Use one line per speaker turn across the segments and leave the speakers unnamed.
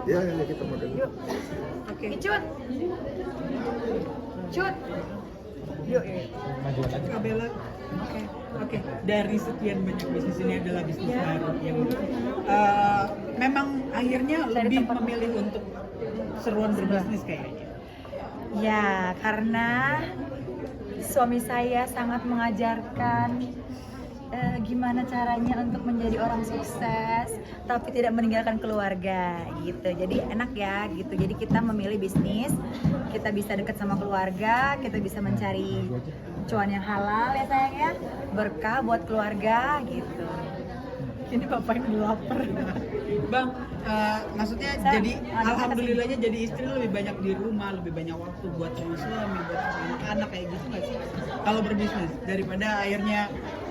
Ya, kita makan.
Yuk. Oke. Cut. Cut. Yuk.
Kak Bella, oke. Dari sekian banyak bisnis ini adalah bisnis baru yang memang akhirnya lebih memilih untuk seruan berbisnis kayaknya.
Ya, karena suami saya sangat mengajarkan gimana caranya untuk menjadi orang sukses tapi tidak meninggalkan keluarga gitu. Jadi enak ya gitu. Jadi kita memilih bisnis, kita bisa dekat sama keluarga, kita bisa mencari cuan yang halal ya sayang ya, berkah buat keluarga gitu. Ini bapak yang lapar.
Bang, maksudnya jadi alhamdulillahnya jadi istri lebih banyak di rumah, lebih banyak waktu buat sama suami, buat sama anak-anak kayak gitu nggak sih? Kalau berbisnis daripada akhirnya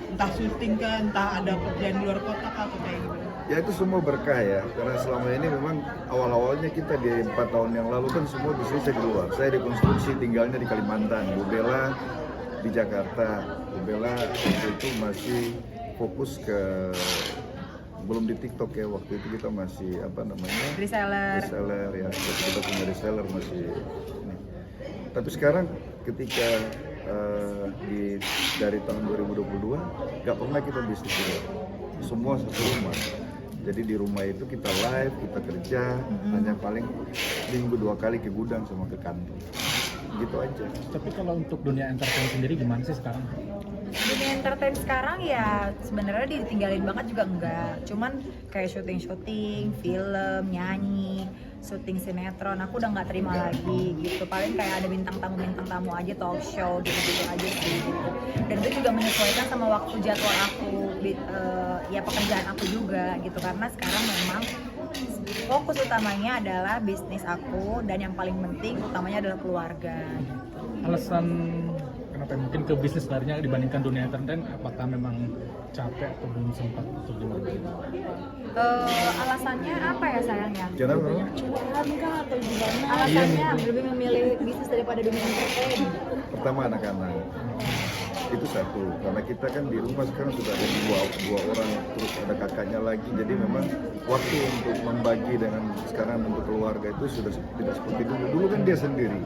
entah syuting kah, entah ada pekerjaan di luar kota kah, atau kayak gimana?
Ya itu semua berkah ya, karena selama ini memang awal-awalnya kita di 4 tahun yang lalu kan semua bisnisnya di luar. Saya di konstruksi tinggalnya di Kalimantan, Bu Bella di Jakarta. Bu Bella waktu itu masih fokus ke belum di TikTok ya, waktu itu kita masih
Reseller
ya, kita punya reseller masih ini. Tapi sekarang ketika dari tahun 2022 nggak pernah kita bisnis di luar, semua satu rumah. Jadi di rumah itu kita live, kita kerja, hanya paling minggu 2 kali ke gudang sama ke kantor, gitu aja.
Tapi kalau untuk dunia entertain sendiri gimana sih sekarang?
Dunia entertain sekarang ya sebenarnya ditinggalin banget juga enggak. Cuman kayak syuting-syuting, film, nyanyi, syuting sinetron aku udah nggak terima lagi gitu. Paling kayak ada bintang tamu aja, talk show gitu-gitu aja sih gitu. Dan itu juga menyesuaikan sama waktu jadwal aku, ya pekerjaan aku juga gitu. Karena sekarang memang fokus utamanya adalah bisnis aku dan yang paling penting utamanya adalah keluarga.
Alasan kenapa mungkin ke bisnis larinya dibandingkan dunia entertain, apakah memang capek atau belum sempat untuk gimana?
Alasannya apa ya sayangnya?
Kenapa?
Cuan kah atau gimana? Alasannya lebih memilih bisnis daripada dunia entertain.
Pertama anak-anak, itu satu, karena kita kan di rumah sekarang sudah ada dua orang, terus ada kakaknya lagi, jadi memang waktu untuk membagi dengan sekarang untuk keluarga itu sudah tidak seperti dulu. Dulu kan dia sendiri,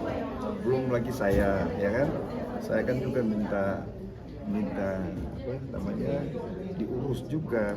belum lagi saya, ya kan? Saya kan juga minta apa namanya diurus juga.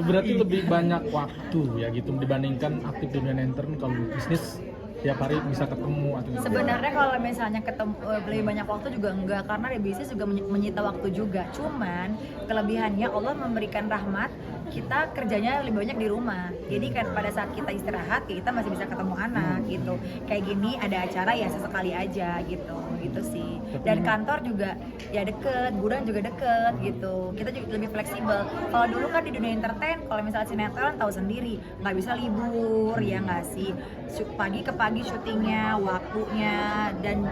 Berarti lebih banyak waktu ya gitu dibandingkan aktif di dunia entertain. Kalau bisnis tiap hari bisa ketemu atau
sebenarnya kalau misalnya ketemu lebih banyak waktu juga enggak, karena di bisnis juga menyita waktu juga. Cuman kelebihannya Allah memberikan rahmat, kita kerjanya lebih banyak di rumah. Jadi kan pada saat kita istirahat kita masih bisa ketemu anak gitu. Kayak gini ada acara ya sesekali aja gitu sih. Dan kantor juga ya deket, gudang juga deket gitu. Kita juga lebih fleksibel. Kalau dulu kan di dunia entertain, kalau misalnya sinetron tahu sendiri nggak bisa libur ya nggak sih. Pagi ke pagi syutingnya, waktunya, dan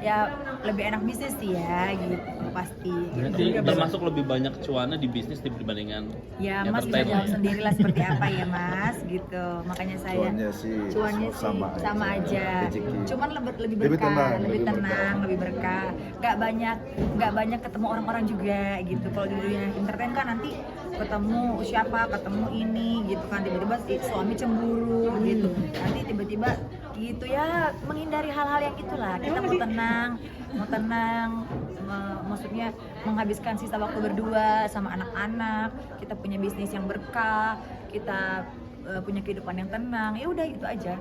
ya lebih enak bisnis sih ya gitu pasti.
Berarti termasuk lebih banyak cuannya di bisnis dibandingkan
ya Mas bisa jawab sendiri lah seperti apa ya Mas gitu. Makanya saya cuannya sih sama aja. Cuman lebih berkah, lebih tenang, lebih berkah. Nggak banyak ketemu orang-orang juga gitu. Kalau di dunia entertain kan nanti ketemu siapa, ketemu ini gitu kan, tiba-tiba suami cemburu gitu. Nanti tiba-tiba gitu ya, menghindari hal-hal yang itulah. Kita mau tenang, maksudnya menghabiskan sisa waktu berdua sama anak-anak. Kita punya bisnis yang berkah, kita punya kehidupan yang tenang. Ya udah gitu aja.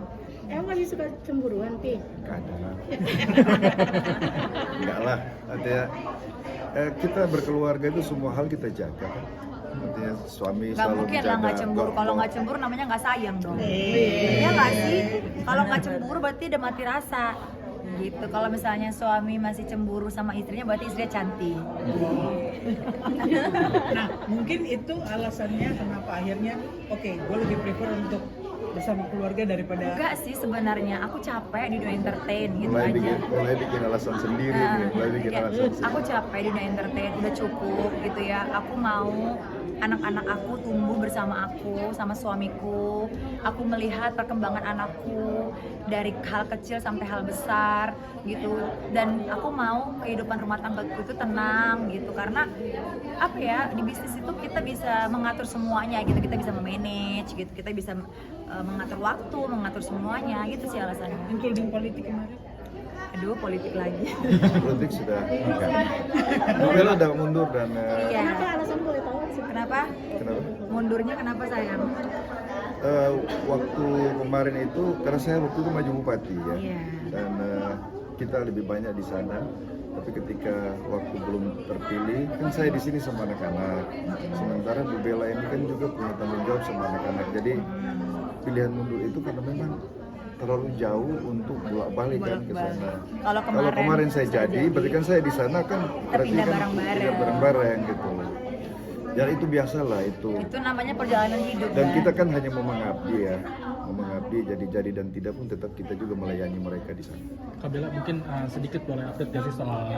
Emang masih suka cemburuan, Pi?
Enggak lah, artinya kita berkeluarga itu semua hal kita jaga. Artinya suami
Gak
selalu
mungkin lah nggak cemburu. Kalau nggak cemburu namanya nggak sayang dong. Iya nggak sih? Kalau nggak cemburu berarti udah mati rasa. Gitu. Kalau misalnya suami masih cemburu sama istrinya berarti istrinya cantik.
Nah, mungkin itu alasannya kenapa akhirnya gue lebih prefer untuk bersama keluarga daripada
Enggak sih sebenarnya, aku capek di dunia entertain gitu
mulai
aja.
bikin alasan sendiri nih, mulai bikin
Kayak,
alasan sendiri.
aku capek di dunia entertain, udah cukup gitu ya. Aku mau anak-anak aku tumbuh bersama aku, sama suamiku. Aku melihat perkembangan anakku dari hal kecil sampai hal besar gitu. Dan aku mau kehidupan rumah tangga itu tenang gitu, karena apa ya, di bisnis itu kita bisa mengatur semuanya gitu, kita bisa memanage gitu, kita bisa mengatur waktu, mengatur semuanya gitu sih alasannya.
including politik kemarin.
Aduh, politik lagi.
Politik sudah enggak. Bella udah mundur dan
Iya.
Kenapa alasan boleh tahu sih?
Kenapa?
kenapa?
Mundurnya kenapa sayang?
Waktu kemarin itu karena saya waktu itu maju bupati ya,
Iya.
dan kita lebih banyak di sana. Tapi ketika waktu belum terpilih, kan saya di sini sama anak-anak. Sementara Bu Bella ini kan juga punya tanggung jawab sama anak-anak. Jadi pilihan mundur itu karena memang terlalu jauh untuk bolak-balik kan ke sana.
Kalau
Kalau kemarin saya jadi, berarti kan saya di sana kan berarti
pindah
kan
bareng-bareng.
pindah bareng-bareng gitu. Ya itu biasalah itu.
Itu namanya perjalanan hidup.
Dan
kan?
kita kan hanya mau mengabdi ya, mau mengabdi jadi dan tidak pun tetap kita juga melayani mereka di sana.
Kak Bella mungkin sedikit boleh update gak sih soal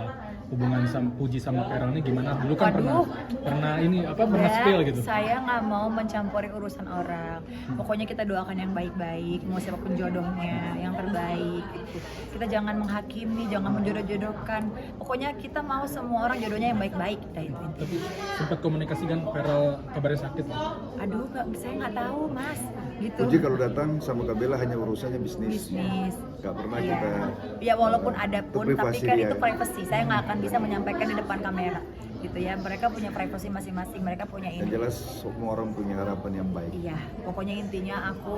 hubungan sama Puji sama Peron ini gimana? Dulu kan
Waduh.
pernah ini pernah spill gitu.
Saya nggak mau mencampuri urusan orang. Pokoknya kita doakan yang baik-baik, mau siapapun jodohnya, yang terbaik. Gitu. Kita jangan menghakimi, jangan menjodoh-jodohkan. Pokoknya kita mau semua orang jodohnya yang baik-baik. Nah, itu intinya.
Tapi sempat komunikasi kan Peron kabarnya sakit.
Aduh, saya nggak tahu mas. Gitu.
Puji kalau datang sama Kak Bella hanya urusannya bisnis.
Bisnis.
Gak pernah
Iya.
kita.
Ya walaupun ada pun,
Itu
tapi
privasi
kan
dia.
itu privacy. Saya nggak akan bisa menyampaikan di depan kamera, gitu ya. Mereka punya privacy masing-masing. Mereka punya
Yang
ini.
jelas semua orang punya harapan yang baik.
Iya, pokoknya intinya aku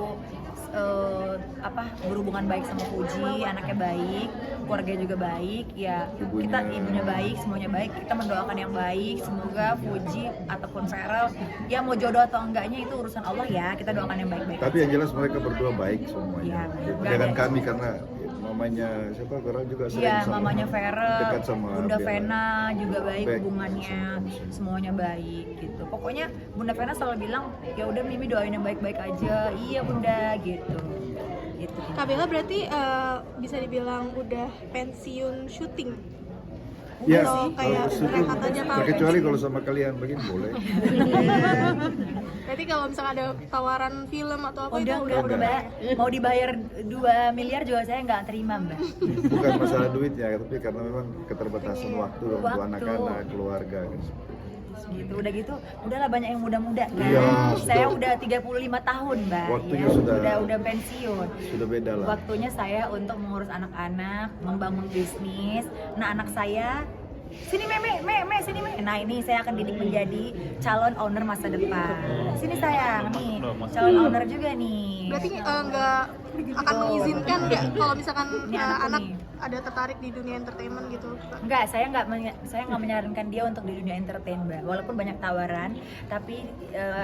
berhubungan baik sama Puji, anaknya baik, keluarga juga baik, ya kita ibunya baik, semuanya baik. Kita mendoakan yang baik, semoga Puji ataupun Farel, ya mau jodoh atau enggaknya itu urusan Allah ya. Kita doakan yang baik-baik.
Tapi yang jelas mereka berdua baik semuanya.
Iya, baik.
Dengan kami karena mamanya siapa Farel juga sering
Iya,
sama-
mamanya Farel,
dekat sama
Bunda
Bella.
Vena juga baik
Baik.
hubungannya, semuanya baik gitu. Pokoknya Bunda Vena selalu bilang, ya udah Mimi doain yang baik-baik aja. Iya Bunda, gitu. Gitu.
Kak Bella berarti bisa dibilang udah pensiun syuting.
Ya,
Atau kayak
kalau syuting,
rehat aja, Pak.
terkecuali kalau sama kalian begini boleh.
Berarti kalau misalnya ada tawaran film atau apa itu
Udah Mbak. Mau dibayar 2 miliar juga saya nggak terima Mbak.
Bukan masalah duitnya, tapi karena memang keterbatasan waktu untuk
Waktu.
anak-anak, keluarga. Kan.
Gitu, udah gitu, udahlah banyak yang muda-muda kan.
Iya,
Saya
sudah.
udah 35 tahun Mbak.
Waktunya
ya.
sudah-
udah pensiun.
Sudah beda lah.
Waktunya saya untuk mengurus anak-anak, membangun bisnis. Nah, anak saya sini me, sini me. Nah, ini saya akan didik menjadi calon owner masa depan. Sini sayang, nih, calon owner juga nih.
berarti nggak akan mengizinkan nggak kalau misalkan
Ini anakku
anak
nih.
ada tertarik di dunia entertainment gitu.
Enggak, saya nggak menyarankan dia untuk di dunia entertain, Mbak. Walaupun banyak tawaran, tapi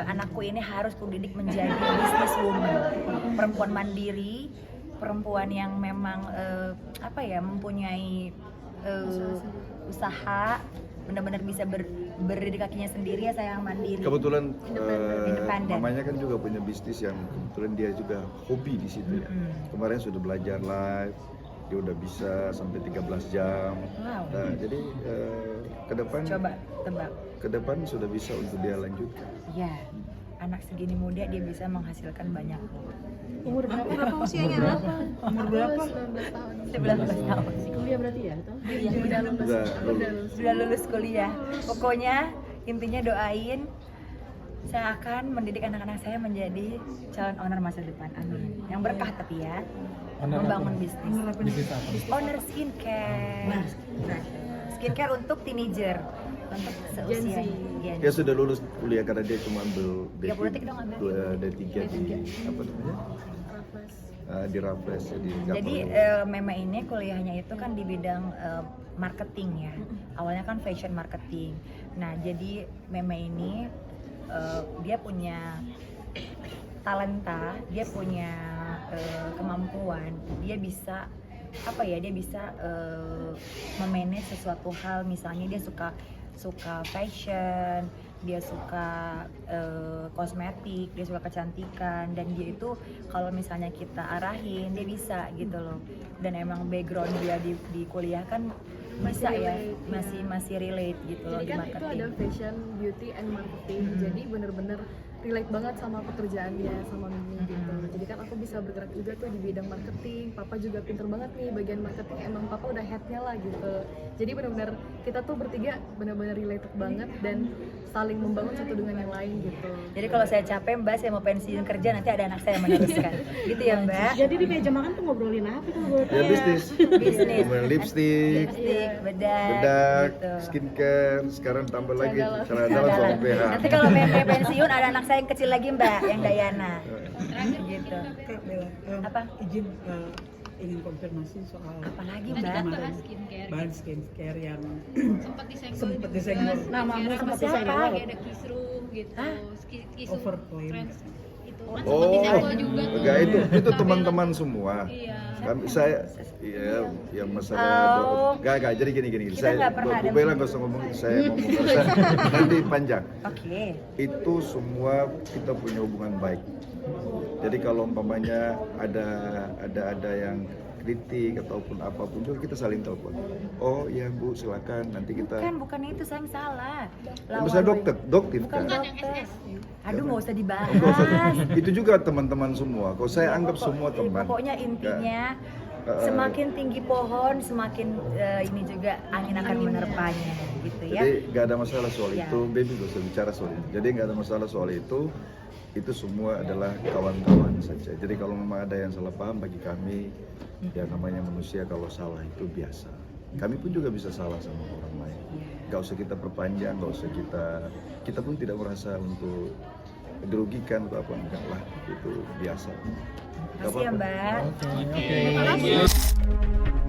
anakku ini harus kudidik menjadi businesswoman, perempuan mandiri, perempuan yang memang mempunyai usaha, benar-benar bisa berdiri kakinya sendiri ya, sayang, mandiri.
Kebetulan
Independen.
mamanya kan juga punya bisnis yang kebetulan dia juga hobi di situ ya. Kemarin sudah belajar live, dia udah bisa sampai 13 jam.
Wow.
Nah, jadi
Coba tebak.
ke depan sudah bisa untuk dia lanjutkan.
Ya, anak segini muda dia bisa menghasilkan banyak.
Umur berapa?
Berapa usianya lah?
Umur berapa?
19 tahun.
Kuliah berarti ya? Atau?
Udah lulus.
Udah lulus.
Sudah lulus kuliah. Pokoknya intinya doain saya akan mendidik anak-anak saya menjadi calon owner masa depan. Amin. Yang berkah tapi ya.
Owner
Membangun
apa?
bisnis.
Bisnis apa?
Owner skincare. Skincare untuk teenager. Untuk seusia. Gen
Dia sudah lulus kuliah karena dia cuma ambil
30 dong ambil.
D3 di apa namanya? Di Raffles di
Jadi
Jakarta.
Mema ini kuliahnya itu kan di bidang marketing ya. Awalnya kan fashion marketing. Nah, jadi Mema ini dia punya talenta, dia punya kemampuan, dia bisa dia bisa memanage sesuatu hal. Misalnya dia suka fashion, dia suka kosmetik, dia suka kecantikan, dan dia itu kalau misalnya kita arahin dia bisa gitu loh. Dan emang background dia di kuliah kan bisa ya, masih relate gitu loh
Jadi
di
kan
marketing.
itu ada fashion, beauty, and marketing. Jadi bener-bener relate banget sama pekerjaannya, sama Mimi gitu. Jadi kan aku bisa bergerak juga tuh di bidang marketing. Papa juga pinter banget nih bagian marketing. Emang Papa udah headnya lah gitu. Jadi bener-bener kita tuh bertiga bener-bener related banget dan saling membangun satu dengan yang lain gitu.
Jadi kalau saya capek Mbak, saya mau pensiun kerja, nanti ada anak saya meneruskan. Gitu ya Mbak?
Jadi di meja makan tuh ngobrolin apa tuh?
Ya bisnis.
Bisnis.
Kemudian lipstick,
Lipstick, bedak,
bedak,
gitu.
skincare, sekarang tambah lagi
Cadalah.
celana soal PH.
Nanti kalau Meme pensiun ada anak saya yang kecil lagi Mbak, yang Dayana. Gitu.
Kak Bella,
Apa?
izin ingin konfirmasi soal
Apalagi,
Tadi
Mbak?
kan bahas skincare.
bahan skincare yang
Sempat disenggol.
sempat disenggol.
Namamu
Sama
sempat
siapa?
disenggol.
Lagi ada kisruh gitu.
Hah?
Kisruh
Overclaim.
trends itu kan sempat
Oh,
disenggol juga tuh.
enggak itu teman-teman semua.
Iya.
Kami saya iya yang masalah
Oh.
enggak jadi gini.
Kita
Saya
nggak pernah
Bu
ada
Bella nggak usah ngomong, saya ngomong nanti panjang.
Oke.
Itu semua kita punya hubungan baik. Jadi kalau umpamanya ada yang kritik ataupun apapun juga kita saling telepon. Oh ya Bu, silakan nanti kita.
Bukan itu, saya yang salah.
Bisa dokter
Bukan
kan.
dokter. Aduh, nggak usah dibahas.
Enggak usah. Itu juga teman-teman semua. Kalau saya anggap semua teman.
Pokoknya intinya
Enggak.
semakin tinggi pohon, semakin ini juga angin akan menerpanya, gitu ya.
Jadi nggak ada masalah soal
Ya.
itu, baby gak usah bicara soal itu. Jadi nggak ada masalah soal itu semua adalah kawan-kawan saja. Jadi kalau memang ada yang salah paham bagi kami, ya namanya manusia kalau salah itu biasa. Kami pun juga bisa salah sama orang lain. Gak usah kita perpanjang, gak usah kita pun tidak merasa untuk dirugikan atau apa, enggak lah, itu biasa. Gak
Makasih ya
apa-apa.
Mbak.
Oke.